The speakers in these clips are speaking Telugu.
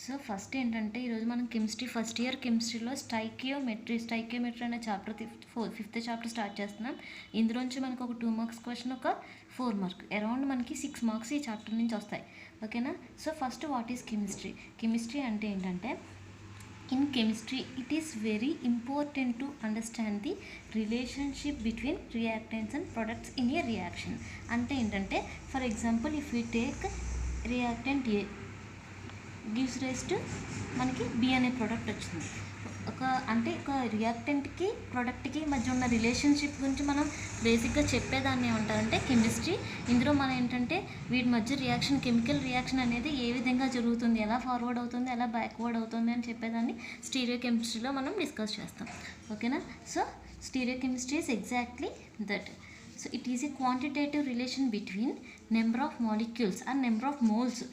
సో ఫస్ట్ ఏంటంటే ఈరోజు మనం కెమిస్ట్రీ ఫస్ట్ ఇయర్ కెమిస్ట్రీలో స్టైకియోమెట్రీ అనే చాప్టర్ ఫిఫ్త్ చాప్టర్ స్టార్ట్ చేస్తున్నాం. ఇందులోంచి మనకు ఒక 2 మార్క్స్ క్వశ్చన్, ఒక 4 మార్క్, అరౌండ్ మనకి 6 మార్క్స్ ఈ చాప్టర్ నుంచి వస్తాయి. ఓకేనా. So first what is chemistry అంటే ఏంటంటే, in chemistry it is very important to understand the relationship between reactants and products in a reaction. అంటే ఏంటంటే, for example if you take reactant A gives rise to మనకి బి అనే ప్రోడక్ట్ వచ్చింది. ఒక రియాక్టెంట్కి ప్రోడక్ట్కి మధ్య ఉన్న రిలేషన్షిప్ గురించి మనం బేసిక్గా చెప్పేదాన్ని ఏమంటారంటే కెమిస్ట్రీ. ఇందులో మనం ఏంటంటే వీటి మధ్య రియాక్షన్, కెమికల్ రియాక్షన్ అనేది ఏ విధంగా జరుగుతుంది, ఎలా ఫార్వర్డ్ అవుతుంది, ఎలా బ్యాక్వర్డ్ అవుతుంది అని చెప్పేదాన్ని స్టీరియో కెమిస్ట్రీలో మనం డిస్కస్ చేస్తాం. ఓకేనా. So stereo chemistry is exactly that. So it is a quantitative relation between number of molecules and number of moles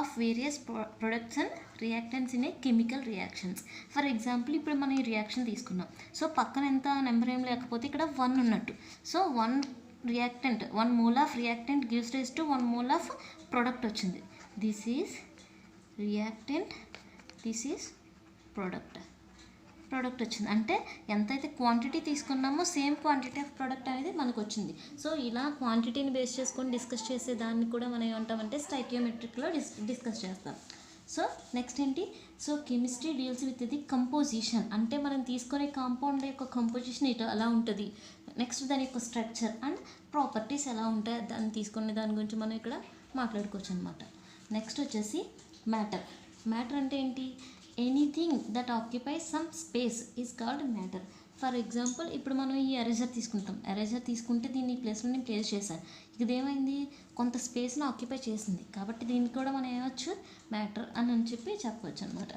of various products and reactants in a chemical reactions. For example ఇప్పుడు మనం ఈ రియాక్షన్ తీసుకున్నాం. సో పక్కన ఎంత నెంబర్ ఏం లేకపోతే ఇక్కడ 1 ఉన్నట్టు. So 1 mole of reactant gives rise to 1 mole of product వచ్చింది. This is reactant, this is product వచ్చింది. అంటే ఎంతైతే క్వాంటిటీ తీసుకున్నామో సేమ్ క్వాంటిటీ ఆఫ్ ప్రోడక్ట్ అనేది మనకు వచ్చింది. సో ఇలా క్వాంటిటీని బేస్ చేసుకొని డిస్కస్ చేసే దాన్ని కూడా మనం ఏమంటామంటే స్టైకియోమెట్రిక్లో డిస్కస్ చేస్తాం. సో నెక్స్ట్ ఏంటి, so chemistry deals with the composition. అంటే మనం తీసుకునే కాంపౌండ్ యొక్క కంపోజిషన్ ఇటు ఎలా ఉంటుంది, నెక్స్ట్ దాని యొక్క స్ట్రక్చర్ అండ్ ప్రాపర్టీస్ ఎలా ఉంటాయి, దాన్ని తీసుకునే దాని గురించి మనం ఇక్కడ మాట్లాడుకోవచ్చు అనమాట. నెక్స్ట్ వచ్చేసి మ్యాటర్ అంటే ఏంటి, anything that occupies some space is called matter. For example ఇప్పుడు మనం ఈ ఎరేజర్ తీసుకుంటే దీన్ని ఈ ప్లేస్లో నేను ప్లేస్ చేశాను. ఇదేమైంది, కొంత స్పేస్ని ఆక్యుపై చేసింది, కాబట్టి దీనికి కూడా మనం ఏమవచ్చు మ్యాటర్ అని చెప్పవచ్చు అనమాట.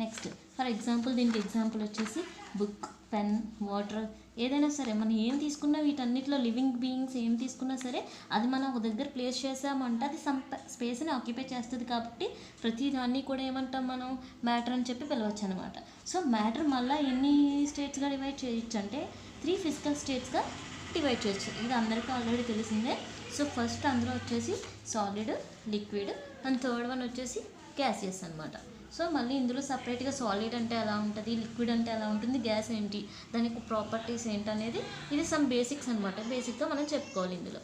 నెక్స్ట్ ఫర్ ఎగ్జాంపుల్ దీనికి ఎగ్జాంపుల్ వచ్చేసి బుక్, పెన్, వాటర్, ఏదైనా సరే మనం ఏం తీసుకున్నా వీటన్నిటిలో లివింగ్ బీయింగ్స్ ఏం తీసుకున్నా సరే అది మనం ఒక దగ్గర ప్లేస్ చేసామంటే అది సమ్ స్పేస్ని ఆక్యుపై చేస్తుంది. కాబట్టి ప్రతి దాన్ని కూడా ఏమంటాం మనం మ్యాటర్ అని చెప్పి పిలవచ్చు అనమాట. సో మ్యాటర్ మళ్ళీ ఎన్ని స్టేట్స్గా డివైడ్ చేయొచ్చు అంటే 3 ఫిజికల్ స్టేట్స్గా డివైడ్ చేయొచ్చు. ఇది అందరికీ ఆల్రెడీ తెలిసిందే. సో ఫస్ట్ అందులో వచ్చేసి solid, liquid and third one వచ్చేసి గ్యాసియస్ అనమాట. సో మళ్ళీ ఇందులో సపరేట్గా సాలిడ్ అంటే ఎలా ఉంటుంది, లిక్విడ్ అంటే ఎలా ఉంటుంది, గ్యాస్ ఏంటి, దానికి ప్రాపర్టీస్ ఏంటి అనేది ఇది సమ్ బేసిక్స్ అనమాట. బేసిక్గా మనం చెప్పుకోవాలి ఇందులో.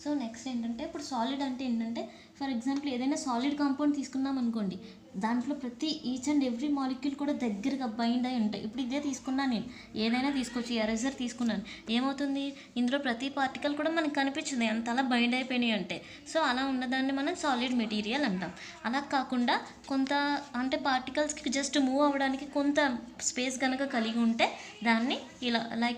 సో నెక్స్ట్ ఏంటంటే, ఇప్పుడు సాలిడ్ అంటే ఏంటంటే, ఫర్ ఎగ్జాంపుల్ ఏదైనా సాలిడ్ కాంపౌండ్ తీసుకున్నాం అనుకోండి, దాంట్లో ప్రతి ఈచ్ అండ్ ఎవ్రీ మాలిక్యూల్ కూడా దగ్గరగా బైండ్ అయి ఉంటాయి. ఇప్పుడు ఇదే తీసుకున్నాను, నేను ఏదైనా తీసుకోవచ్చు, ఎరేజర్ తీసుకున్నాను, ఏమవుతుంది ఇందులో ప్రతి పార్టికల్ కూడా మనకు కనిపించింది అంత అలా బైండ్ అయిపోయినాయి అంటే. సో అలా ఉన్నదాన్ని మనం సాలిడ్ మెటీరియల్ అంటాం. అలా కాకుండా కొంత అంటే పార్టికల్స్కి జస్ట్ మూవ్ అవ్వడానికి కొంత స్పేస్ కనుక కలిగి ఉంటే దాన్ని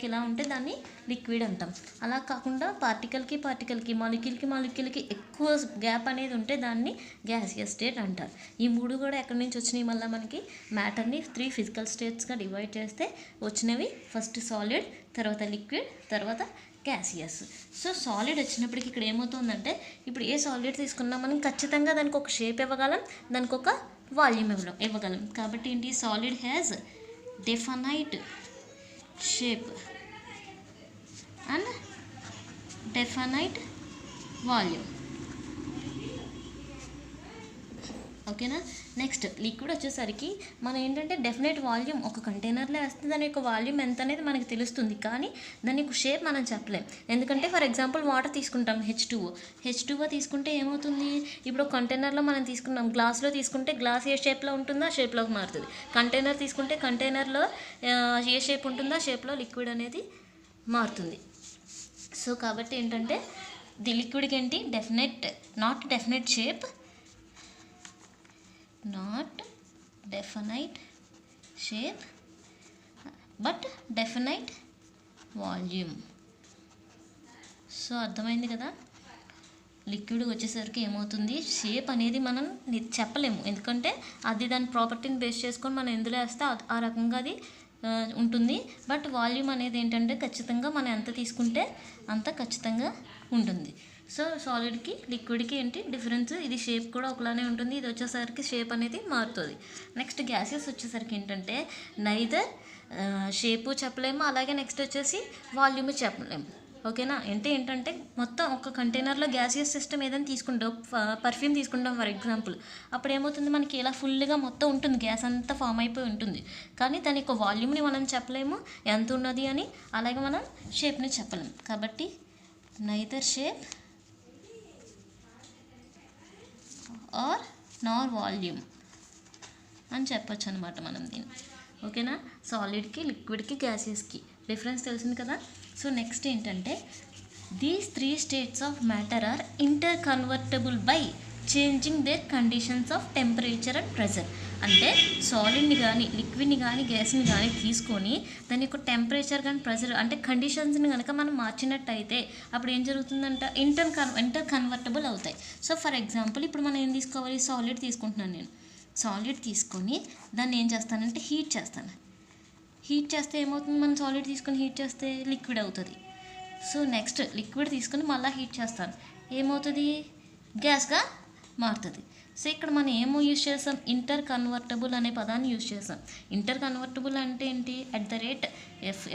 ఇలా ఉంటే దాన్ని లిక్విడ్ అంటాం. అలా కాకుండా పార్టికల్కి మాలిక్యూల్కి ఎక్కువ గ్యాప్ అనేది ఉంటే దాన్ని గ్యాసియస్ స్టేట్ అంటారు. ఈ 3 కూడా ఎక్కడి నుంచి వచ్చినాయి, మళ్ళీ మనకి మ్యాటర్ని 3 ఫిజికల్ స్టేట్స్గా డివైడ్ చేస్తే వచ్చినవి ఫస్ట్ సాలిడ్, తర్వాత లిక్విడ్, తర్వాత గ్యాసియస్. సో సాలిడ్ వచ్చినప్పటికి ఇక్కడ ఏమవుతుందంటే, ఇప్పుడు ఏ సాలిడ్ తీసుకున్నా మనం ఖచ్చితంగా దానికి ఒక షేప్ ఇవ్వగలం, దానికి ఒక వాల్యూమ్ ఇవ్వగలం. కాబట్టి ఏంటి, solid has definite shape and definite volume. ఓకేనా. నెక్స్ట్ లిక్విడ్ వచ్చేసరికి మనం ఏంటంటే డెఫినెట్ వాల్యూమ్ ఒక కంటైనర్లో వేస్తే దాని యొక్క వాల్యూమ్ ఎంత అనేది మనకి తెలుస్తుంది, కానీ దాని యొక్క షేప్ మనం చెప్పలేం. ఎందుకంటే ఫర్ ఎగ్జాంపుల్ వాటర్ తీసుకుంటాం, H2O తీసుకుంటే ఏమవుతుంది, ఇప్పుడు ఒక కంటైనర్లో మనం తీసుకున్నాం, గ్లాస్లో తీసుకుంటే గ్లాస్ ఏ షేప్లో ఉంటుందో ఆ షేప్లోకి మారుతుంది. కంటైనర్ తీసుకుంటే కంటైనర్లో ఏ షేప్ ఉంటుందో ఆ షేప్లో లిక్విడ్ అనేది మారుతుంది. సో కాబట్టి ఏంటంటే ది లిక్విడ్కి ఏంటి, not definite shape, not definite shape but definite volume. So అర్థమైంది కదా. లిక్విడ్ వచ్చేసరికి ఏమవుతుంది, షేప్ అనేది మనం చెప్పలేము, ఎందుకంటే అది దాని ప్రాపర్టీని బేస్ చేసుకొని మనం ఎందులో వేస్తే ఆ రకంగా అది ఉంటుంది. బట్ వాల్యూమ్ అనేది ఏంటంటే ఖచ్చితంగా మనం ఎంత తీసుకుంటే అంత ఖచ్చితంగా ఉంటుంది. సో సాలిడ్కి లిక్విడ్కి ఏంటి డిఫరెన్స్, ఇది షేప్ కూడా ఒకలానే ఉంటుంది, ఇది వచ్చేసరికి షేప్ అనేది మారుతుంది. నెక్స్ట్ గ్యాసెస్ వచ్చేసరికి ఏంటంటే నైదర్ షేపు చెప్పలేము, అలాగే నెక్స్ట్ వచ్చేసి వాల్యూమ్ చెప్పలేము. ఓకేనా. అంటే ఏంటంటే మొత్తం ఒక కంటైనర్లో గ్యాసియస్ సిస్టమ్ ఏదైనా తీసుకుంటాం, పర్ఫ్యూమ్ తీసుకుంటాం ఫర్ ఎగ్జాంపుల్, అప్పుడు ఏమవుతుంది మనకి ఇలా ఫుల్గా మొత్తం ఉంటుంది, గ్యాస్ అంతా ఫామ్ అయిపోయి ఉంటుంది. కానీ దాని యొక్క వాల్యూమ్ని మనం చెప్పలేము ఎంత ఉన్నది అని, అలాగే మనం షేప్ని చెప్పలేము. కాబట్టి neither shape are Nar volume అని చెప్పొచ్చు అనమాట మనం దీన్ని. ఓకేనా. సాలిడ్కి, లిక్విడ్కి, గ్యాసియస్కి డిఫరెన్స్ తెలిసింది కదా. సో నెక్స్ట్ ఏంటంటే these 3 states of matter are inter convertible by changing there conditions of temperature and pressure. అంటే సాలిడ్ని కానీ, లిక్విడ్ని కానీ, గ్యాస్ని కానీ తీసుకొని దాని యొక్క టెంపరేచర్ కానీ, ప్రెషర్ అంటే కండిషన్స్ని కనుక మనం మార్చినట్టయితే అప్పుడు ఏం జరుగుతుందంట, ఇంటర్ కన్వర్టబుల్ అవుతాయి. సో ఫర్ ఎగ్జాంపుల్ ఇప్పుడు మనం ఏం తీసుకోవాలి, సాలిడ్ తీసుకుంటున్నాను నేను. సాలిడ్ తీసుకొని దాన్ని ఏం చేస్తానంటే హీట్ చేస్తాను. హీట్ చేస్తే ఏమవుతుంది, మనం సాలిడ్ తీసుకొని హీట్ చేస్తే లిక్విడ్ అవుతుంది. సో నెక్స్ట్ లిక్విడ్ తీసుకొని మళ్ళీ హీట్ చేస్తాను, ఏమవుతుంది, గ్యాస్గా మారుతుంది. సో ఇక్కడ మనం ఏమో యూజ్ చేస్తాం, ఇంటర్ కన్వర్టబుల్ అనే పదాన్ని యూజ్ చేస్తాం. ఇంటర్ కన్వర్టబుల్ అంటే ఏంటి,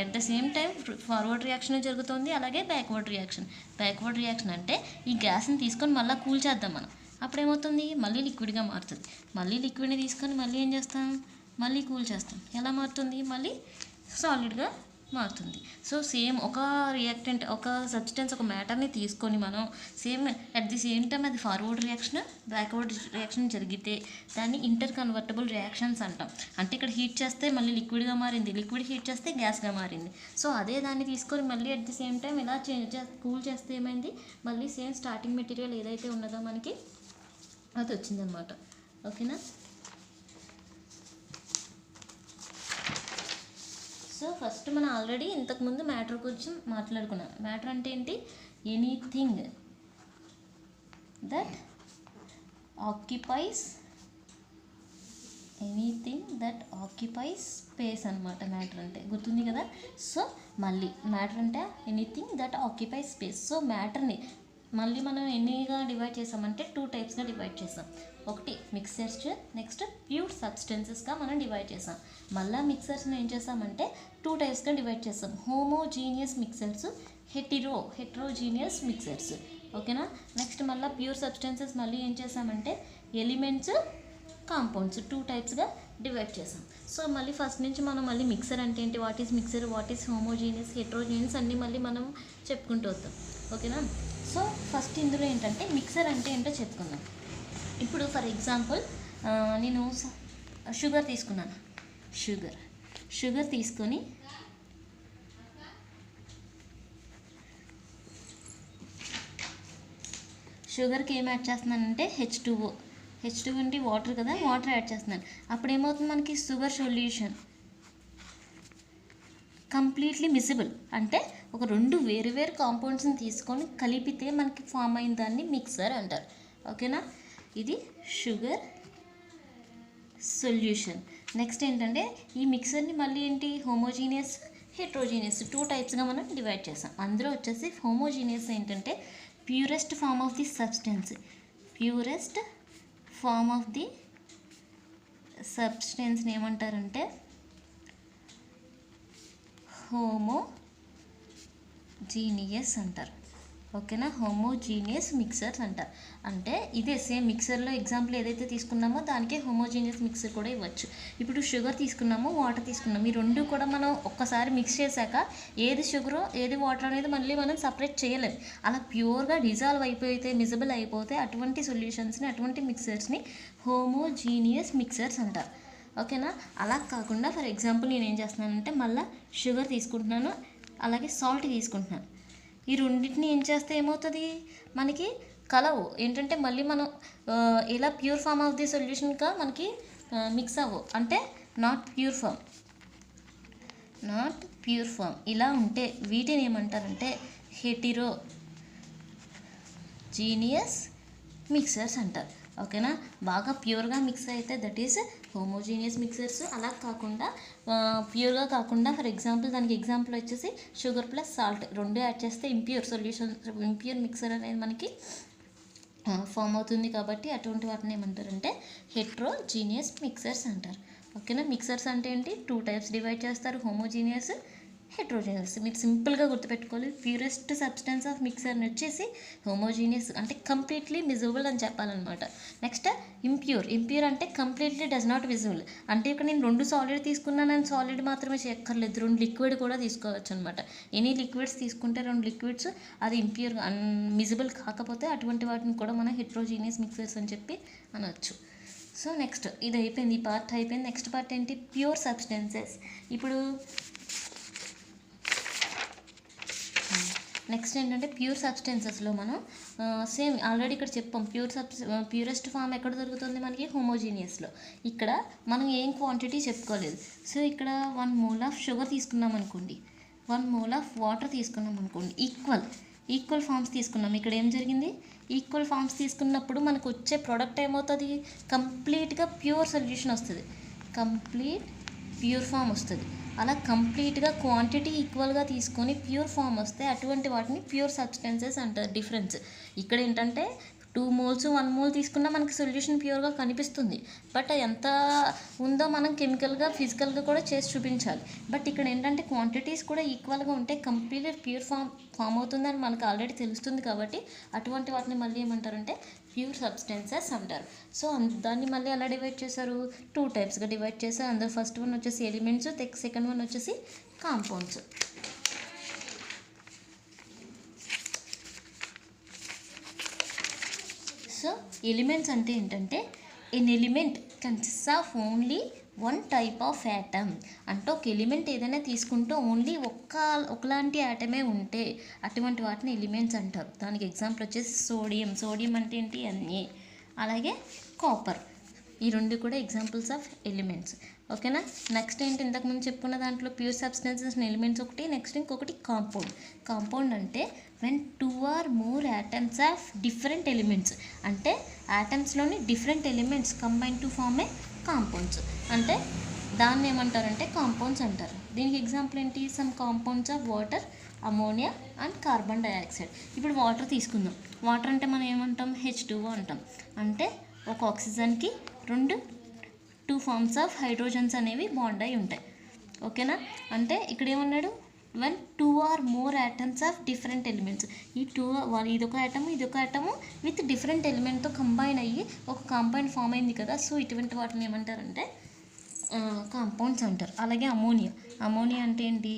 at the same time forward reaction జరుగుతుంది, అలాగే బ్యాక్వర్డ్ రియాక్షన్ అంటే ఈ గ్యాస్ని తీసుకొని మళ్ళీ కూల్ చేద్దాం మనం, అప్పుడు ఏమవుతుంది, మళ్ళీ లిక్విడ్గా మారుతుంది. మళ్ళీ లిక్విడ్ని తీసుకొని మళ్ళీ ఏం చేస్తాం, మళ్ళీ కూల్ చేస్తాం, ఎలా మారుతుంది, మళ్ళీ సాలిడ్గా మారుతుంది. సో సేమ్ ఒక రియాక్టెంట్, ఒక సబ్స్టెన్స్, ఒక మ్యాటర్ని తీసుకొని మనం same at the same time అది ఫార్వర్డ్ రియాక్షన్, బ్యాక్వర్డ్ రియాక్షన్ జరిగితే దాన్ని ఇంటర్ కన్వర్టబుల్ రియాక్షన్స్ అంటాం. అంటే ఇక్కడ హీట్ చేస్తే మళ్ళీ లిక్విడ్గా మారింది, లిక్విడ్ హీట్ చేస్తే గ్యాస్గా మారింది. సో అదే దాన్ని తీసుకొని మళ్ళీ అట్ ది సేమ్ టైం ఇలా కూల్ చేస్తే ఏమైంది, మళ్ళీ సేమ్ స్టార్టింగ్ మెటీరియల్ ఏదైతే ఉన్నదో మనకి అది వచ్చిందనమాట. ఓకేనా. సో ఫస్ట్ మనం ఆల్రెడీ ఇంతకుముందు మ్యాటర్ గురించి మాట్లాడుకున్నాం. మ్యాటర్ అంటే ఏంటి, ఎనీథింగ్ దట్ ఆక్యుపైస్ స్పేస్ అనమాట మ్యాటర్ అంటే, గుర్తుంది కదా. సో మళ్ళీ మ్యాటర్ అంటే anything that occupies space. So మ్యాటర్ని మళ్ళీ మనం ఎన్నిగా డివైడ్ చేసామంటే 2 typesగా డివైడ్ చేసాం. ఒకటి మిక్సర్స్, నెక్స్ట్ ప్యూర్ సబ్స్టెన్సెస్గా మనం డివైడ్ చేసాం. మళ్ళీ మిక్సర్స్ని ఏం చేసామంటే 2 typesగా డివైడ్ చేసాం, హోమోజీనియస్ మిక్సర్స్, హెట్రోజీనియస్ మిక్సర్స్. ఓకేనా. నెక్స్ట్ మళ్ళీ ప్యూర్ సబ్స్టెన్సెస్ మళ్ళీ ఏం చేసామంటే ఎలిమెంట్స్, కాంపౌండ్స్ 2 typesగా డివైడ్ చేసాం. సో మళ్ళీ ఫస్ట్ నుంచి మనం మళ్ళీ మిక్సర్ అంటే ఏంటి, what is mixer, what is homogeneous, heterogeneous అన్నీ మళ్ళీ మనం చెప్పుకుంటూ వద్దాం. ఓకేనా. సో ఫస్ట్ ఇందులో ఏంటంటే మిక్సర్ అంటే ఏంటో చెప్పుకుందాం. ఇప్పుడు ఫర్ ఎగ్జాంపుల్ నేను షుగర్ తీసుకున్నాను. షుగర్ తీసుకొని షుగర్కి ఏం యాడ్ చేస్తున్నానంటే H2O అంటే వాటర్ కదా, వాటర్ యాడ్ చేస్తున్నాను. అప్పుడు ఏమవుతుంది, మనకి షుగర్ సొల్యూషన్ కంప్లీట్లీ మిసిబుల్. అంటే ఒక 2 వేరు కాంపౌండ్స్ని తీసుకొని కలిపితే మనకి ఫామ్ అయిన దాన్ని మిక్సర్ అంటారు. ఓకేనా. ఇది షుగర్ సొల్యూషన్. నెక్స్ట్ ఏంటంటే ఈ మిక్సర్ని మళ్ళీ ఏంటి, హోమోజీనియస్, హెట్రోజీనియస్ 2 typesగా మనం డివైడ్ చేసాం. అందులో వచ్చేసి హోమోజీనియస్ ఏంటంటే ప్యూరెస్ట్ ఫామ్ ఆఫ్ ది సబ్స్టెన్స్ని ఏమంటారంటే హోమోజీనియస్ అంటారు. ఓకేనా. హోమోజీనియస్ మిక్సర్స్ అంటారు. అంటే ఇదే సేమ్ మిక్సర్లో ఎగ్జాంపుల్ ఏదైతే తీసుకున్నామో దానికే హోమోజీనియస్ మిక్సర్ కూడా ఇవ్వచ్చు. ఇప్పుడు షుగర్ తీసుకున్నాము, వాటర్ తీసుకున్నాము, ఈ 2 కూడా మనం ఒక్కసారి మిక్స్ చేశాక ఏది షుగరో ఏది వాటర్ అనేది మళ్ళీ మనం సపరేట్ చేయలేము. అలా ప్యూర్గా డిజాల్వ్ అయిపోతే, మిజబుల్ అయిపోతే అటువంటి సొల్యూషన్స్ని, అటువంటి మిక్సర్స్ని హోమోజీనియస్ మిక్సర్స్ అంటారు. ఓకేనా. అలా కాకుండా ఫర్ ఎగ్జాంపుల్ నేను ఏం చేస్తున్నానంటే మళ్ళీ షుగర్ తీసుకుంటున్నాను, అలాగే సాల్ట్ తీసుకుంటున్నాను. ఈ రెండింటిని ఏం చేస్తే ఏమవుతుంది, మనకి కలవు. ఏంటంటే మళ్ళీ మనం ఇలా ప్యూర్ ఫామ్ ఆఫ్ ది సొల్యూషన్గా మనకి మిక్స్ అవ్వవు. అంటే నాట్ ప్యూర్ ఫామ్ ఇలా ఉంటే వీటిని ఏమంటారంటే హెటిరోజీనియస్ మిక్సర్స్ అంటారు. ఓకేనా. బాగా ప్యూర్గా మిక్స్ అయితే దట్ ఈస్ హోమోజీనియస్ మిక్సర్స్. అలా కాకుండా ప్యూర్గా కాకుండా ఫర్ ఎగ్జాంపుల్ దానికి ఎగ్జాంపుల్ వచ్చేసి షుగర్ ప్లస్ సాల్ట్ 2 యాడ్ చేస్తే ఇంప్యూర్ మిక్సర్ అనేది మనకి ఫామ్ అవుతుంది. కాబట్టి అటువంటి వాటిని ఏమంటారంటే హెట్రోజీనియస్ మిక్సర్స్ అంటారు. ఓకేనా. మిక్సర్స్ అంటే ఏంటి, 2 types డివైడ్ చేస్తారు, హోమోజీనియస్, హెట్రోజీనియస్. మీరు సింపుల్గా గుర్తుపెట్టుకోవాలి. ప్యూరెస్ట్ సబ్స్టెన్స్ ఆఫ్ మిక్సర్ని వచ్చేసి హోమోజీనియస్ అంటే కంప్లీట్లీ విజిబుల్ అని చెప్పాలన్నమాట. నెక్స్ట్ ఇంప్యూర్ అంటే కంప్లీట్లీ డస్ నాట్ విజిబుల్. అంటే ఇక్కడ నేను 2 సాలిడ్ తీసుకున్నాను, సాలిడ్ మాత్రమే చేయక్కర్లేదు, 2 లిక్విడ్ కూడా తీసుకోవచ్చు అనమాట. ఎనీ లిక్విడ్స్ తీసుకుంటే 2 లిక్విడ్స్ అది ఇంప్యూర్ విజిబుల్ కాకపోతే అటువంటి వాటిని కూడా మనం హెట్రోజీనియస్ మిక్సర్స్ అని చెప్పి అనవచ్చు. సో నెక్స్ట్ ఇది అయిపోయింది, ఈ పార్ట్ అయిపోయింది. నెక్స్ట్ పార్ట్ ఏంటి? Pure substances. ఇప్పుడు నెక్స్ట్ ఏంటంటే ప్యూర్ సబ్స్టెన్సెస్లో మనం సేమ్ ఆల్రెడీ ఇక్కడ చెప్పాం, ప్యూరెస్ట్ ఫామ్ ఎక్కడ దొరుకుతుంది మనకి? హోమోజీనియస్లో. ఇక్కడ మనం ఏం క్వాంటిటీ చెప్పుకోలేదు. సో ఇక్కడ 1 మోల్ ఆఫ్ షుగర్ తీసుకున్నాం అనుకోండి, 1 మోల్ ఆఫ్ వాటర్ తీసుకున్నాం అనుకోండి, ఈక్వల్ ఫామ్స్ తీసుకున్నాం. ఇక్కడ ఏం జరిగింది? ఈక్వల్ ఫామ్స్ తీసుకున్నప్పుడు మనకు వచ్చే ప్రోడక్ట్ ఏమవుతుంది? కంప్లీట్గా ప్యూర్ సొల్యూషన్ వస్తుంది, కంప్లీట్ ప్యూర్ ఫామ్ వస్తుంది. అలా కంప్లీట్గా క్వాంటిటీ ఈక్వల్గా తీసుకొని ప్యూర్ ఫామ్ వస్తే అటువంటి వాటిని ప్యూర్ సబ్స్టెన్సెస్ అంటారు. డిఫరెన్స్ ఇక్కడ ఏంటంటే 2 మోల్స్ 1 మోల్ తీసుకున్నా మనకి సొల్యూషన్ ప్యూర్గా కనిపిస్తుంది, బట్ ఎంత ఉందో మనం కెమికల్గా ఫిజికల్గా కూడా చేసి చూపించాలి. బట్ ఇక్కడ ఏంటంటే క్వాంటిటీస్ కూడా ఈక్వల్గా ఉంటే కంప్లీట్ ప్యూర్ ఫామ్ అవుతుందని మనకు ఆల్రెడీ తెలుస్తుంది. కాబట్టి అటువంటి వాటిని మళ్ళీ ఏమంటారంటే ప్యూర్ సబ్స్టెన్సెస్ అంటారు. సో దాన్ని మళ్ళీ ఎలా డివైడ్ చేశారు? 2 టైప్స్గా డివైడ్ చేశారు. అందులో ఫస్ట్ వన్ వచ్చేసి ఎలిమెంట్స్, సెకండ్ వన్ వచ్చేసి కాంపౌండ్స్. సో ఎలిమెంట్స్ అంటే ఏంటంటే an element consist of only 1 type of atom. అంటే ఒక ఎలిమెంట్ ఏదైనా తీసుకుంటే ఓన్లీ ఒకలాంటి యాటమే ఉంటే అటువంటి వాటిని ఎలిమెంట్స్ అంటారు. దానికి ఎగ్జాంపుల్ వచ్చేసి సోడియం అంటే ఏంటి? Na. అలాగే కాపర్. ఈ 2 కూడా ఎగ్జాంపుల్స్ ఆఫ్ ఎలిమెంట్స్. ఓకేనా? నెక్స్ట్ ఏంటి? ఇంతకుముందు చెప్పుకున్న దాంట్లో ప్యూర్ సబ్స్టెన్సెస్ ఎలిమెంట్స్ ఒకటి, నెక్స్ట్ ఇంకొకటి కాంపౌండ్ అంటే when 2 or more atoms of different elements, అంటే ఆటమ్స్లోని different elements combine to form a compounds. అంటే దాన్ని ఏమంటారంటే కాంపౌండ్స్ అంటారు. దీనికి ఎగ్జాంపుల్ ఏంటి? Some compounds of water, ammonia and carbon dioxide. ఇప్పుడు వాటర్ తీసుకుందాం. వాటర్ అంటే మనం ఏమంటాం? H2O అంటాం. అంటే ఒక ఆక్సిజన్కి 2 ఫార్మ్స్ ఆఫ్ హైడ్రోజన్స్ అనేవి బాండ్ అయి ఉంటాయి. ఓకేనా? అంటే ఇక్కడ ఏమన్నాడు? when 2 or more atoms of different elements. ఈ 2 ఇదొక ఆటము విత్ డిఫరెంట్ ఎలిమెంట్తో కంబైన్ అయ్యి ఒక కాంపౌండ్ ఫామ్ అయింది కదా. సో ఇటువంటి వాటిని ఏమంటారంటే కాంపౌండ్స్ అంటారు. అలాగే అమోనియా అంటే ఏంటి?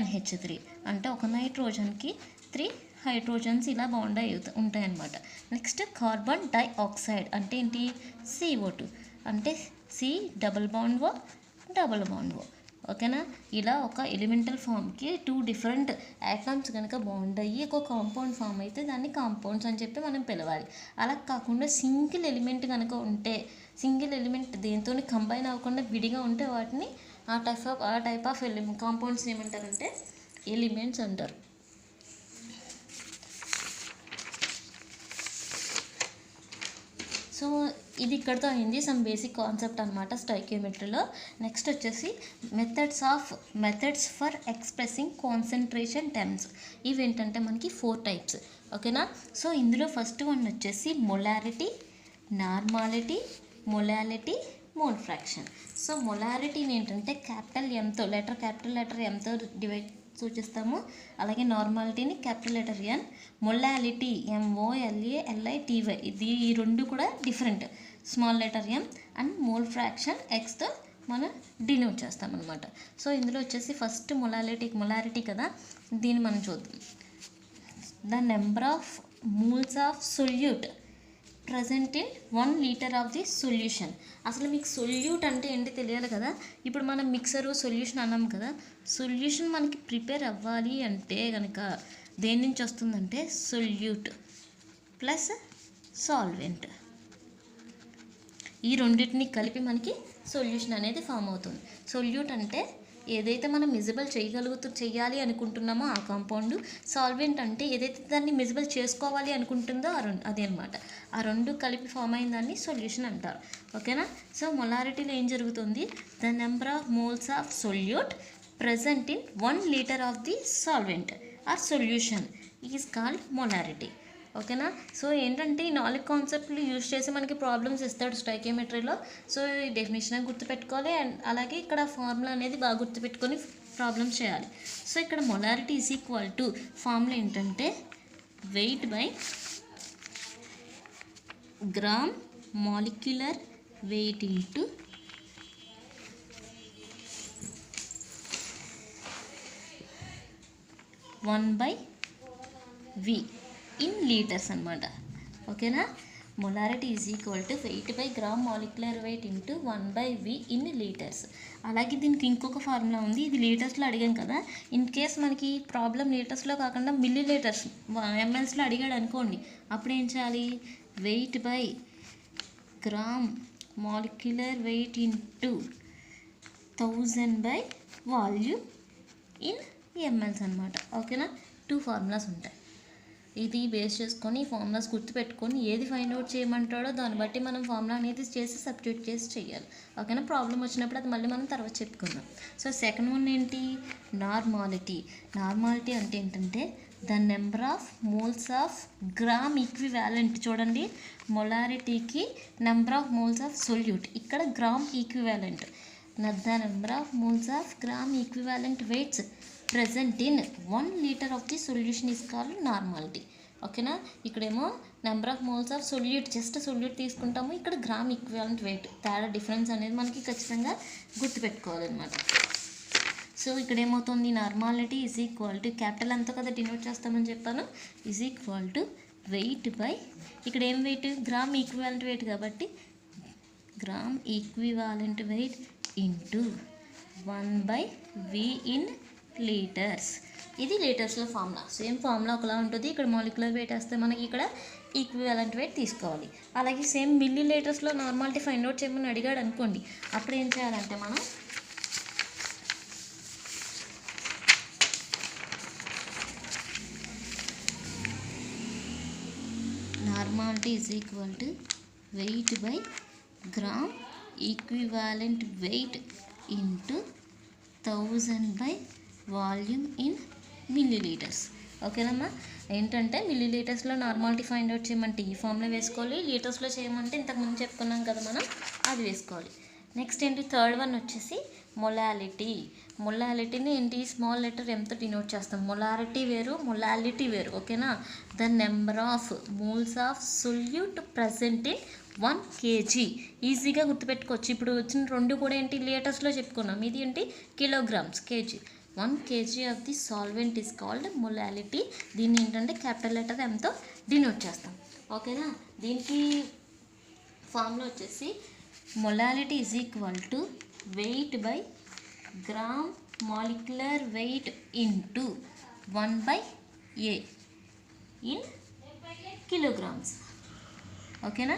NH3. అంటే ఒక నైట్రోజన్కి 3 హైడ్రోజన్స్ ఇలా బాండ్ అయి ఉంటాయి అన్నమాట. నెక్స్ట్ కార్బన్ డైఆక్సైడ్ అంటే ఏంటి? CO2. అంటే C డబుల్ బాండ్ O. ఓకేనా? ఇలా ఒక ఎలిమెంటల్ ఫామ్కి 2 డిఫరెంట్ యాటమ్స్ కనుక బాండ్ అయ్యి ఒక కాంపౌండ్ ఫామ్ అయితే దాన్ని కాంపౌండ్స్ అని చెప్పి మనం పిలవాలి. అలా కాకుండా సింగిల్ ఎలిమెంట్ కనుక ఉంటే, సింగిల్ ఎలిమెంట్ దేంతో కంబైన్ అవ్వకుండా విడిగా ఉంటే వాటిని ఆ టైప్ ఆఫ్ కాంపౌండ్స్ని ఏమంటారంటే ఎలిమెంట్స్ అంటారు. సో ఇది ఇక్కడితో అయింది సమ్ బేసిక్ కాన్సెప్ట్ అనమాట స్టాయికియోమెట్రీలో. నెక్స్ట్ వచ్చేసి methods for expressing concentration terms. ఇవి ఏంటంటే మనకి 4 టైప్స్. ఓకేనా? సో ఇందులో ఫస్ట్ వన్ వచ్చేసి molarity, normality, molality, mole fraction. So మొలారిటీని ఏంటంటే క్యాపిటల్ లెటర్ ఎంతో డివైడ్ సూచిస్తాము. అలాగే నార్మాలిటీని capital letter N, molality MOLALITY. ఇది ఈ 2 కూడా different, small letter M. And mole fraction Xతో మనం డినోట్ చేస్తాం అనమాట. సో ఇందులో వచ్చేసి ఫస్ట్ మొలారిటీ కదా, దీన్ని మనం చూద్దాం. The number of moles of solute present in 1 litre of the solution. అసలు మీకు సొల్యూట్ అంటే ఏంటి తెలియాలి కదా. ఇప్పుడు మనం మిక్సరు సొల్యూషన్ అన్నాం కదా. సొల్యూషన్ మనకి ప్రిపేర్ అవ్వాలి అంటే కనుక దేని నుంచి వస్తుందంటే సొల్యూట్ ప్లస్ సాల్వెంట్. ఈ రెండింటిని కలిపి మనకి సొల్యూషన్ అనేది ఫామ్ అవుతుంది. సొల్యూట్ అంటే ఏదైతే మనం మిజిబుల్ చేయాలి అనుకుంటున్నామో ఆ కాంపౌండ్. సాల్వెంట్ అంటే ఏదైతే దాన్ని మిజిబుల్ చేసుకోవాలి అనుకుంటుందో అదే అనమాట. ఆ 2 కలిపి ఫామ్ అయిన దాన్ని సొల్యూషన్ అంటారు. ఓకేనా? సో మొలారిటీలో ఏం జరుగుతుంది? The number of moles of solute present in 1 liter of the solvent or solution is called molarity. ఓకేనా? సో ఏంటంటే ఈ 4 కాన్సెప్ట్లు యూజ్ చేసి మనకి ప్రాబ్లమ్స్ ఇస్తాడు స్టాయికియోమెట్రీలో. సో ఈ డెఫినేషన్ గుర్తుపెట్టుకోవాలి. అండ్ అలాగే ఇక్కడ ఫార్ములా అనేది బాగా గుర్తుపెట్టుకొని ప్రాబ్లమ్స్ చేయాలి. సో ఇక్కడ molarity is equal to formula ఏంటంటే weight by gram molecular weight into one by V in litres అనమాట. ఓకేనా, molarity is equal to weight by gram molecular weight into 1/v in litres. అలాగే దీనికి ఇంకొక ఫార్ములా ఉంది, ఇది లీటర్స్లో అడిగాం కదా. ఇన్ కేస్ మనకి ప్రాబ్లం లీటర్స్లో కాకుండా మిల్లీ లీటర్స్ ఎంఎల్స్లో అడిగాడు అనుకోండి, అప్పుడు ఏం చేయాలి, weight by gram molecular weight into 1000 by volume in MLs అనమాట. ఓకేనా, 2 ఫార్ములాస్ ఉంటాయి. ఇది బేస్ చేసుకొని ఫార్ములాస్ గుర్తుపెట్టుకొని ఏది ఫైండ్ అవుట్ చేయమంటాడో దాన్ని బట్టి మనం ఫార్ములా అనేది చేసి సబ్స్టిట్యూట్ చేసి చేయాలి. ఓకేనా, ప్రాబ్లం వచ్చినప్పుడు అది మళ్ళీ మనం తర్వాత చెప్పుకుందాం. సో సెకండ్ వన్ ఏంటి, నార్మాలిటీ. నార్మాలిటీ అంటే ఏంటంటే the number of moles of gram equivalent. చూడండి, మొలారిటీకి number of moles of solute, ఇక్కడ gram equivalent. The number of moles of gram equivalent weights present in 1 liter of the solution is called normality. ఓకేనా, ఇక్కడేమో number of moles of solute, just solute తీసుకుంటాము, ఇక్కడ గ్రామ్ ఈక్వివాలెంట్ వెయిట్. తేడా డిఫరెన్స్ అనేది మనకి ఖచ్చితంగా గుర్తుపెట్టుకోవాలన్నమాట. సో ఇక్కడ ఏమవుతుంది, normality is equal to capital అంతా కదా డినోట్ చేస్తామని చెప్పాను, is equal to weight by, ఇక్కడ ఏం వెయిట్, గ్రామ్ ఈక్వివాలెంట్ వెయిట్ కాబట్టి gram equivalent weight into 1/v in litres. ఇది లీటర్స్లో ఫార్ములా. సేమ్ ఫార్ములా ఒకలా ఉంటుంది. ఇక్కడ మాలిక్యులర్ వెయిట్ వేస్తే మనకి ఇక్కడ ఈక్వివాలెంట్ వెయిట్ తీసుకోవాలి. అలాగే సేమ్ మిల్లీ లీటర్స్లో నార్మాలిటీ ఫైండ్ అవుట్ చేయమని అడిగాడు అనుకోండి, అప్పుడు ఏం చేయాలంటే మనం normality is equal to weight by gram equivalent weight into 1000 by volume in millilitres. ఓకేనమ్మా, ఏంటంటే మిల్లీ లీటర్స్లో నార్మాలిటీ ఫైండ్ అవుట్ చేయమంటే ఈ ఫామ్లో వేసుకోవాలి, లీటర్స్లో చేయమంటే ఇంతకుముందు చెప్పుకున్నాం కదా మనం, అది వేసుకోవాలి. నెక్స్ట్ ఏంటి, థర్డ్ వన్ వచ్చేసి మొలాలిటీ. మొలాలిటీని ఏంటి, స్మాల్ లెటర్ ఎంతో డినోట్ చేస్తాం. మొలారిటీ వేరు, మొలాలిటీ వేరు. ఓకేనా, the number of moles of solute present in 1 kg. ఈజీగా గుర్తుపెట్టుకోవచ్చు. ఇప్పుడు వచ్చిన రెండు కూడా ఏంటి, లీటర్స్లో చెప్పుకున్నాం, ఇది ఏంటి kilograms, KG. 1 kg of the solvent is called molality. దీన్ని ఏంటంటే క్యాపిటల్ లెటర్ ఎంతో డినోట్ చేస్తాం. ఓకేనా, దీనికి ఫార్ములా వచ్చేసి molality is equal to weight by gram molecular weight into 1/a in kilograms. ఓకేనా,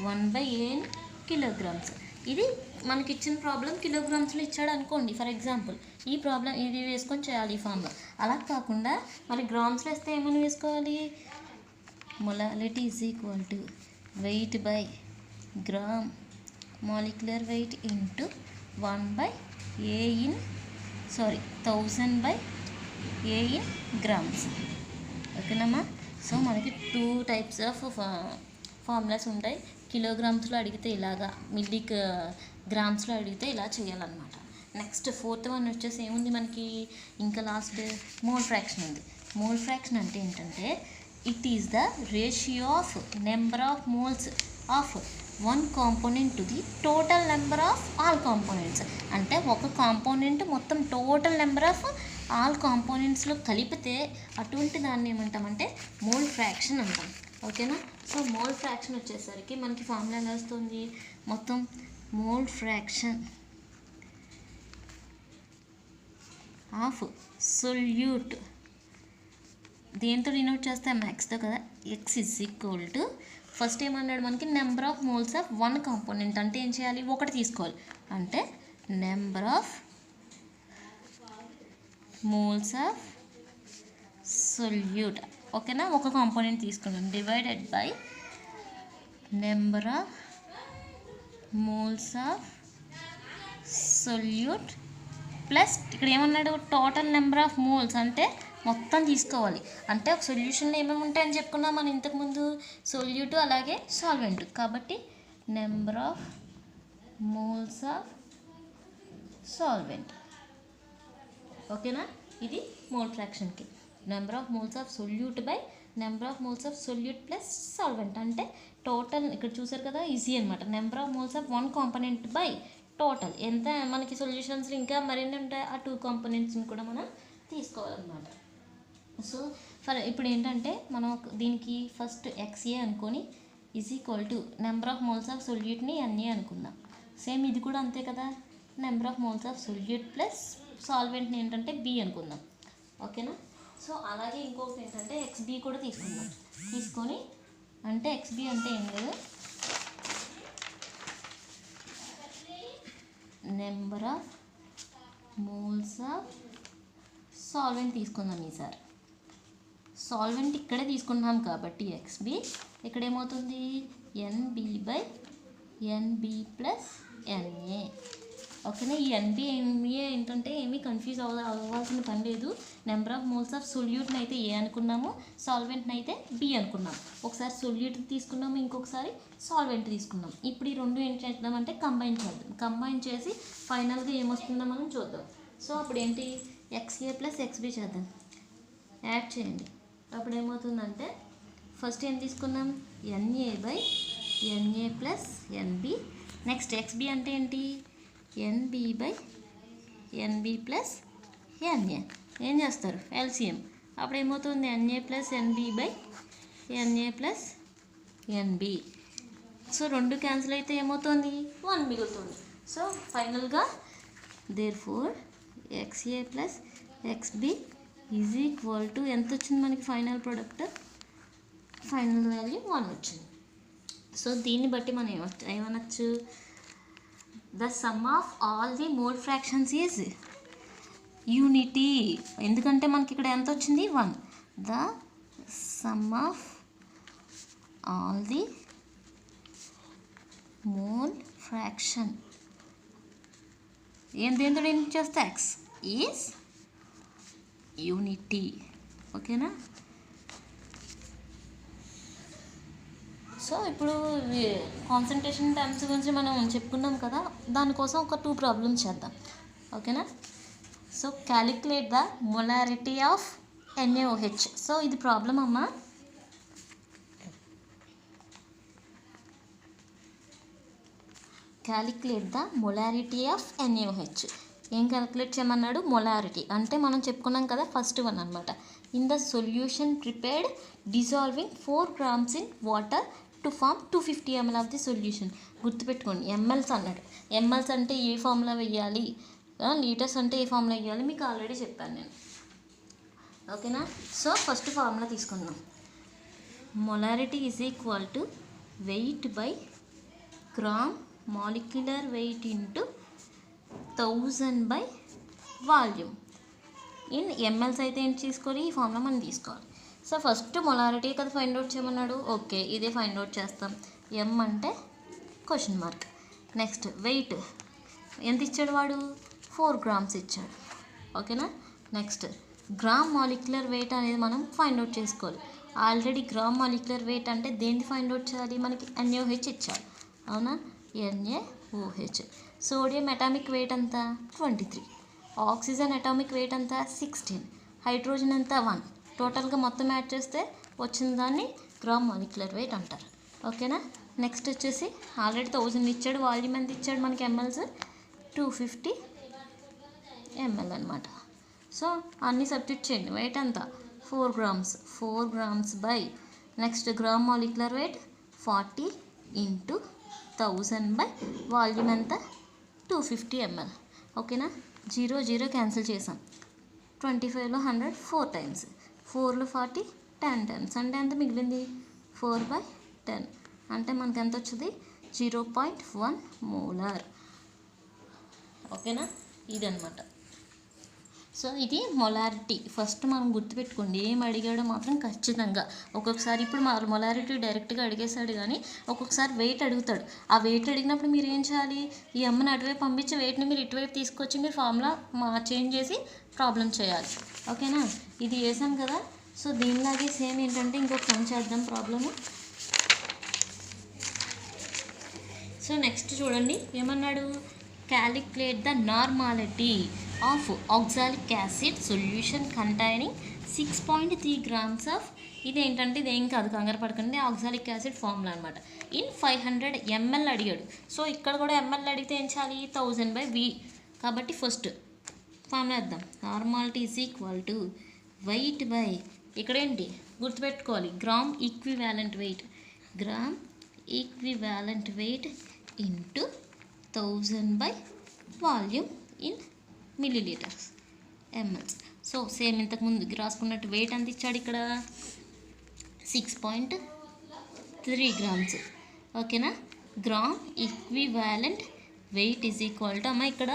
1/a ఇన్ కిలోగ్రామ్స్. ఇది మనకి ఇచ్చిన ప్రాబ్లం కిలోగ్రామ్స్లో ఇచ్చాడు అనుకోండి, ఫర్ ఎగ్జాంపుల్ ఈ ప్రాబ్లం ఇది వేసుకొని చేయాలి ఈ ఫామ్లో. అలా కాకుండా మరి గ్రామ్స్లో వేస్తే ఏమని వేసుకోవాలి, molality is equal to weight by gram molecular weight into 1/a in 1000 by a in grams. ఓకేనమ్మా, సో మనకి 2 టైప్స్ ఆఫ్ ఫార్ములాస్ ఉంటాయి. కిలోగ్రామ్స్లో అడిగితే ఇలాగా, మిల్లీ గ్రామ్స్లో అడిగితే ఇలా చేయాలన్నమాట. నెక్స్ట్ ఫోర్త్ వన్ వచ్చేసి ఏముంది మనకి, ఇంకా లాస్ట్ మోల్ ఫ్రాక్షన్ ఉంది. మోల్ ఫ్రాక్షన్ అంటే ఏంటంటే it is the ratio of number of moles of 1 component to the total number of all components. అంటే ఒక కాంపోనెంట్ మొత్తం టోటల్ నెంబర్ ఆఫ్ ఆల్ కాంపోనెంట్స్లో కలిపితే అటువంటి దాన్ని ఏమంటామంటే మోల్ ఫ్రాక్షన్ అంటాం. ఓకేనా, సో మోల్ ఫ్రాక్షన్ వచ్చేసరికి మనకి ఫార్ములా ఎలా వస్తుంది, మొత్తం మోల్ ఫ్రాక్షన్ ఆఫ్ సొల్యూట్ దేంతో డినోట్ చేస్తే మ్యాక్స్తో కదా, X is equal to, first ఏమన్నాడు మనకి number of moles of 1 component. అంటే ఏం చేయాలి, ఒకటి తీసుకోవాలి. అంటే number of moles of solute. ఓకేనా, ఒక కాంపోనెంట్ తీసుకున్నాం, divided by number of moles of solute plus ఇక్కడ ఏమన్నాడు, టోటల్ నెంబర్ ఆఫ్ మోల్స్ అంటే మొత్తం తీసుకోవాలి. అంటే ఒక సొల్యూషన్లో ఏమేమి ఉంటాయని చెప్పుకున్నాం మనం ఇంతకుముందు, సొల్యూట్ అలాగే సాల్వెంట్. కాబట్టి number of moles of solvent. ఓకేనా, ఇది మోల్ ఫ్రాక్షన్కి. Number of moles of solute by number of moles of solute plus solvent. అంటే టోటల్ ఇక్కడ చూసారు కదా, ఈజీ అనమాట. Number of moles of one component by total. ఎంత మనకి సొల్యూషన్స్లో ఇంకా మరిన్ని ఉంటాయి, ఆ 2 కాంపోనెంట్స్ని కూడా మనం తీసుకోవాలన్నమాట. సో ఇప్పుడు ఏంటంటే మనం దీనికి ఫస్ట్ XA అనుకొని is equal to number of moles of సొల్యూట్ని NA అనుకుందాం. సేమ్ ఇది కూడా అంతే కదా, number of moles of solute plus సాల్వెంట్ని ఏంటంటే B అనుకుందాం. ఓకేనా. సో అలాగే ఇంకొకటి ఏంటంటే XB కూడా తీసుకుందాం. తీసుకొని అంటే XB అంటే ఏం లేదు, number of moles of solvent తీసుకుందాం ఈసారి. సాల్వెంట్ ఇక్కడే తీసుకున్నాం కాబట్టి XB ఇక్కడ ఏమవుతుంది, NB ప్లస్ NA. ఓకేనా. ఈ NB MA ఏంటంటే ఏమీ కన్ఫ్యూజ్ అవ్వాల్సిన పని లేదు. నెంబర్ ఆఫ్ మోల్స్ ఆఫ్ సొల్యూట్ని అయితే A అనుకున్నాము, సాల్వెంట్ని అయితే B అనుకున్నాం. ఒకసారి సొల్యూట్ తీసుకున్నాము, ఇంకొకసారి సాల్వెంట్ తీసుకున్నాం. ఇప్పుడు ఈ రెండు ఏం చేద్దామంటే కంబైన్ చేద్దాం. కంబైన్ చేసి ఫైనల్గా ఏమొస్తుందో మనం చూద్దాం. సో అప్పుడు ఏంటి, XA ప్లస్ XB చేద్దాం, యాడ్ చేయండి. అప్పుడు ఏమవుతుందంటే ఫస్ట్ ఏం తీసుకున్నాం, NA plus NB. Next XB అంటే ఏంటి, NB ప్లస్ NA. ఏం చేస్తారు, LCM. అప్పుడు ఏమవుతుంది, NA plus NA plus NB. So 2 cancel అయితే ఏమవుతుంది, 1 మిగులుతుంది. సో ఫైనల్గా therefore XA plus XB is equal to ఎంత వచ్చింది మనకి ఫైనల్ ప్రోడక్ట్, ఫైనల్ వాల్యూ 1 వచ్చింది. సో దీన్ని బట్టి మనం ఏమనొచ్చు, the sum of all the mole fractions is unity. ఎందుకంటే మనకి ఇక్కడ ఎంత వచ్చింది, 1. The sum of all the mole fraction దేంతో ఏం చేస్తే X ఈజ్ యూనిటీ. ఓకేనా. సో ఇప్పుడు కాన్సన్ట్రేషన్ టర్మ్స్ గురించి మనం చెప్పుకున్నాం కదా, దానికోసం ఒక 2 ప్రాబ్లమ్స్ చేద్దాం. ఓకేనా. So calculate the molarity of NaOH. So ఇది ప్రాబ్లం అమ్మా. Calculate the molarity of NaOH. ఏం క్యాలిక్యులేట్ చేయమన్నాడు, మొలారిటీ. అంటే మనం చెప్పుకున్నాం కదా, ఫస్ట్ వన్ అనమాట. In the solution prepared dissolving 4 grams in water to form 250 ml of the solution. గుర్తుపెట్టుకోండి, ఎంఎల్స్ అన్నాడు. ఎంఎల్స్ అంటే ఏ ఫార్ములా వేయాలి, లీటర్స్ అంటే ఏ ఫార్ములా వేయాలి మీకు ఆల్రెడీ చెప్పాను నేను. ఓకేనా. సో ఫస్ట్ ఫార్ములా తీసుకుందాం. Molarity is equal to weight by gram molecular weight into 1000 by volume. In MLs అయితే ఏంటి తీసుకోవాలి, ఈ ఫార్ములా మనం తీసుకోవాలి. సో ఫస్ట్ మొలారిటీ కదా ఫైండ్ అవుట్ చేయమన్నాడు. ఓకే, ఇదే ఫైండ్ అవుట్ చేస్తాం. M అంటే క్వశ్చన్ మార్క్. నెక్స్ట్ వెయిట్ ఎంత ఇచ్చాడు వాడు, 4 grams ఇచ్చాడు. ఓకేనా. నెక్స్ట్ గ్రామ్ మాలిక్యులర్ వెయిట్ అనేది మనం ఫైండ్ అవుట్ చేసుకోవాలి. ఆల్రెడీ గ్రామ్ మాలిక్యులర్ వెయిట్ అంటే దేన్ని ఫైండ్ అవుట్ చేయాలి, మనకి NaOH ఇచ్చాడు. అవునా, NaOH. సోడియం అటామిక్ వెయిట్ ఎంత, 23. ఆక్సిజన్ అటామిక్ వెయిట్ ఎంత, 16. హైడ్రోజన్ ఎంత, 1. టోటల్గా మొత్తం యాడ్ చేస్తే వచ్చిన దాన్ని గ్రామ్ మాలిక్యులర్ వెయిట్ అంటారు. ఓకేనా. నెక్స్ట్ వచ్చేసి ఆల్రెడీ 1000 ఇచ్చాడు, వాల్యూమ్ ఎంత ఇచ్చాడు మనకి, ఎంఎల్స్ 250 ml అనమాట. సో అన్నీ సబ్స్టిట్యూట్ చేయండి. వెయిట్ ఎంత, 4 grams by next gram molecular wait 40 into 1000 by volume ఎంత, 250 ml. ఓకేనా. 0 క్యాన్సిల్ చేసాం. 25లో 100 4 times, 4లో 40 10 times. అంటే ఎంత మిగిలింది, 4/10. అంటే మనకి ఎంత వచ్చింది, 0.1 మోలార్. ఓకేనా. ఇదనమాట. సో ఇది మొలారిటీ. ఫస్ట్ మనం గుర్తుపెట్టుకోండి, ఏం అడిగాడో మాత్రం ఖచ్చితంగా. ఒక్కొక్కసారి ఇప్పుడు మా మొలారిటీ డైరెక్ట్గా అడిగేశాడు, కానీ ఒక్కొక్కసారి వెయిట్ అడుగుతాడు. ఆ వెయిట్ అడిగినప్పుడు మీరు ఏం చేయాలి, ఈ అమ్మని అటువైపు పంపించి వెయిట్ని మీరు ఇటువైపు తీసుకొచ్చి మీరు ఫార్ములా చేంజ్ చేసి ప్రాబ్లం చేయాలి. ఓకేనా. ఇది వేసాం కదా. సో దీనిలాగే సేమ్ ఏంటంటే ఇంకొక సమ్ చేద్దాం ప్రాబ్లము. సో నెక్స్ట్ చూడండి ఏమన్నాడు, calculate the normality. of oxalic acid solution containing 6.3 grams of ఇదేంటంటే ఇదేం కాదు, కంగారు పడకండి, ఆక్సాలిక్ యాసిడ్ ఫార్ములా అనమాట. ఇన్ 500 ml అడిగాడు. సో ఇక్కడ కూడా ml అడిగితే ఏం చేయాలి, 1000/V. కాబట్టి ఫస్ట్ ఫార్ములా వేద్దాం. Normality is equal to weight by, ఇక్కడేంటి గుర్తుపెట్టుకోవాలి, gram equivalent weight, gram equivalent weight into 1000 volume in millilitres MLs. So same ఇంతకుముందుకి రాసుకున్నట్టు వెయిట్ ఎంత ఇచ్చాడు ఇక్కడ, 6.3 grams. ఓకేనా. Gram equivalent weight is equal to, అమ్మ ఇక్కడ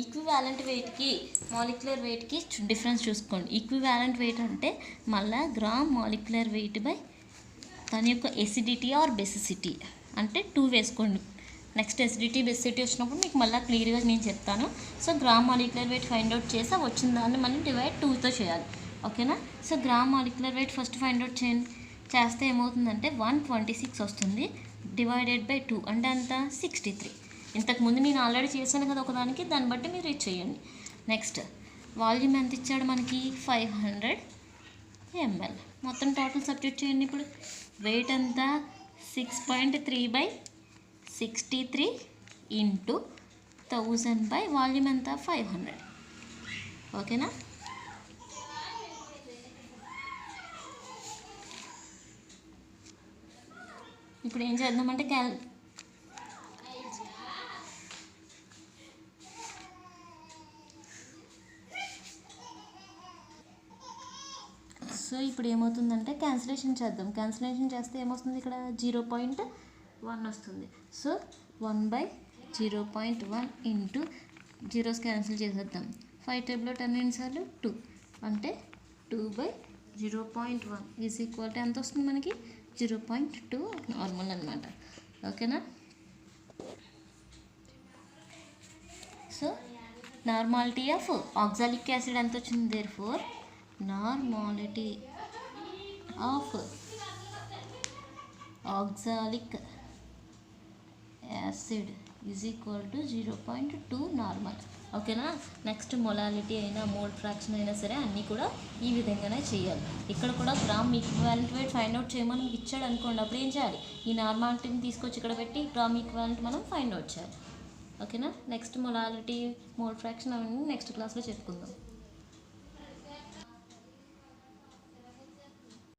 ఈక్వివాలెంట్ వెయిట్కి మాలిక్యులర్ వెయిట్కి డిఫరెన్స్ చూసుకోండి. ఈక్వివాలెంట్ వెయిట్ అంటే మళ్ళీ గ్రామ్ మాలిక్యులర్ వెయిట్ బై దాని యొక్క ఎసిడిటీ ఆర్ బెసిసిటీ అంటే 2 వేసుకోండి. నెక్స్ట్ ఎసిడిటీ బెసిసిటీ వచ్చినప్పుడు మీకు మళ్ళీ క్లియర్గా నేను చెప్తాను. So gram molecular wait find out చేసి వచ్చిన దాన్ని మనం డివైడ్ 2తో చేయాలి. ఓకేనా. So gram molecular wait first find out చేస్తే ఏమవుతుందంటే 126 వస్తుంది, డివైడెడ్ బై 2 అంటే అంత 63. ఇంతకుముందు నేను ఆల్రెడీ చేశాను కదా ఒకదానికి, దాన్ని బట్టి మీరు ఇది చేయండి. నెక్స్ట్ వాల్యూమ్ ఎంత ఇచ్చాడు మనకి, 500 ml. మొత్తం టోటల్ సబ్స్టిట్యూట్ చేయండి. ఇప్పుడు వెయిట్ ఎంత, 6.3/63 ఇంటూ 1000 వాల్యూమ్ ఎంత, 500. ఓకేనా. ఇప్పుడు ఏం చేద్దామంటే సో ఇప్పుడు ఏమవుతుందంటే క్యాన్సిలేషన్ చేద్దాం. క్యాన్సిలేషన్ చేస్తే ఏమొస్తుంది, ఇక్కడ 0.1 వస్తుంది. సో 1/0.1 ఇంటూ జీరోస్ క్యాన్సిల్ చేసేద్దాం. 5 టేబుల్లో 10 ఎన్నిసార్లు 2 అంటే 2/0.1 ఈజ్ ఈక్వల్ టు ఎంత వస్తుంది మనకి, 0.2 నార్మల్ అనమాట. ఓకేనా. So normality of oxalic acid ఎంత వచ్చింది, therefore normality of oxalic acid is equal to 0.2 normal. ఓకేనా. నెక్స్ట్ మొలాలిటీ అయినా మోల్ ఫ్రాక్షన్ అయినా సరే అన్నీ కూడా ఈ విధంగానే చేయాలి. ఇక్కడ కూడా gram equivalent wait find out చేయమని ఇచ్చాడు అనుకోండి, అప్పుడు ఏం చేయాలి, ఈ నార్మాలిటీని తీసుకొచ్చి ఇక్కడ పెట్టి గ్రామ్ ఈక్వాలెంట్ మనం ఫైండ్ అవుట్ చేయాలి. ఓకేనా. నెక్స్ట్ మొలాలిటీ మోల్ ఫ్రాక్షన్ అవన్నీ నెక్స్ట్ క్లాస్లో చెప్పుకుందాం.